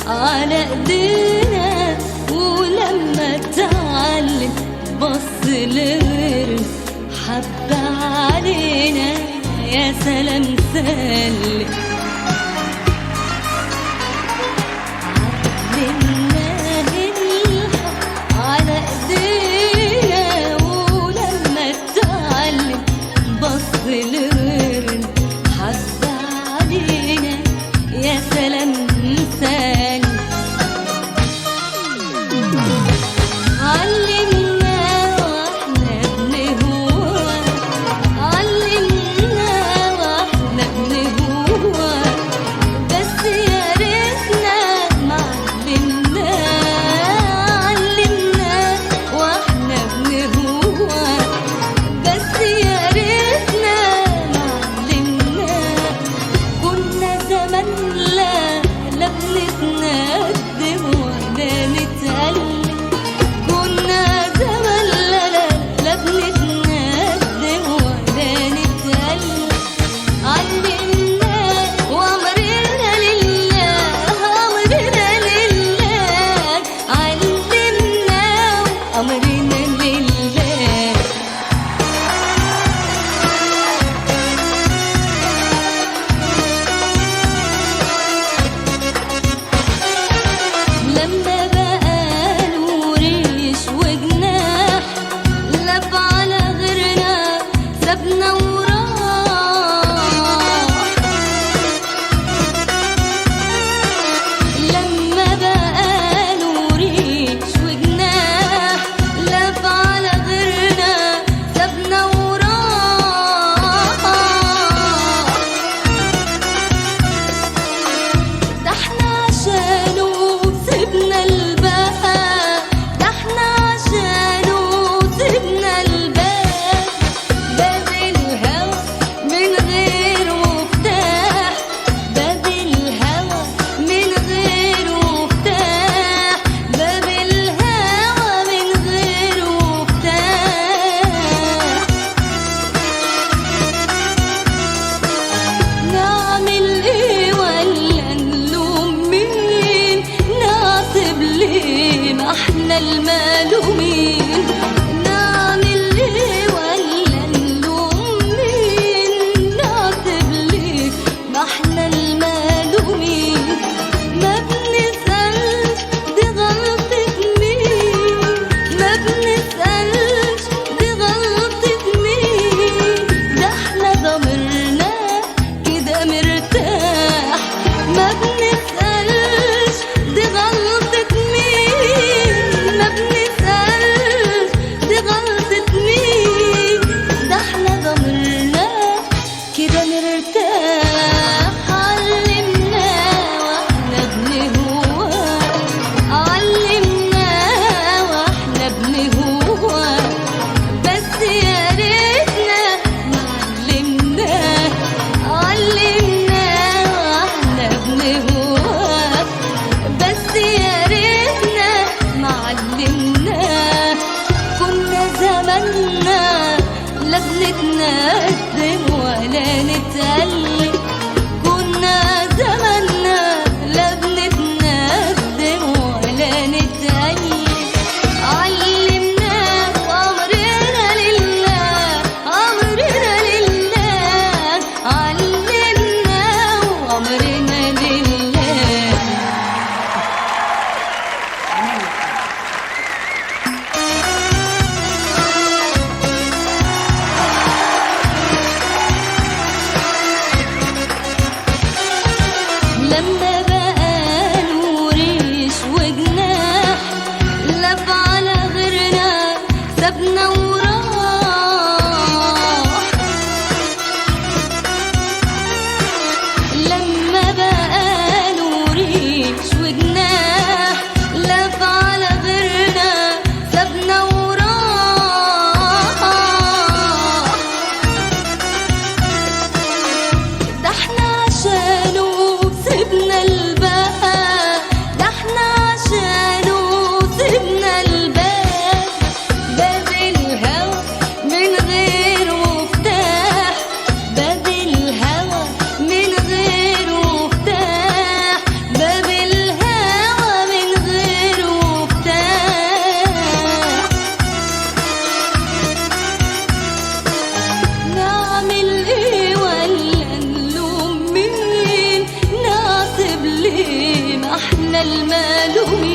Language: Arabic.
على ايدينا، ولما اتعلم بص لغيرنا حب علينا، يا سلام سلم. علمناه الحب على ايدينا، ولما اتعلم بص لغيرنا حب علينا، يا سلام سلم. احنا المالومين، نعمل ايه ولا نلوم مين؟ نعتب ليه ما احنا المالومين، ما بنسألش دي غلطة مين، ما بنسألش دي غلطة مين، ده احنا ضميرنا كده مرتاح، ما بنسألش دي غلطة مين، ما بنسألش دي غلطة مين، ده احنا ضميرنا كده مرتاح. علمنا واحنا بنهوى، علمنا واحنا بنهوى، بس يا ريتنا ما علمنا، علمنا واحنا بنهوى، بس يا ريتنا ما علمنا. كنا زماننا لا بنتقدم ولا نتألم، كنا زماننا لا بنتقدم ولا نتألم. علمنا وأمرنا لله، أمرنا لله، علمنا وأمرنا لله. المال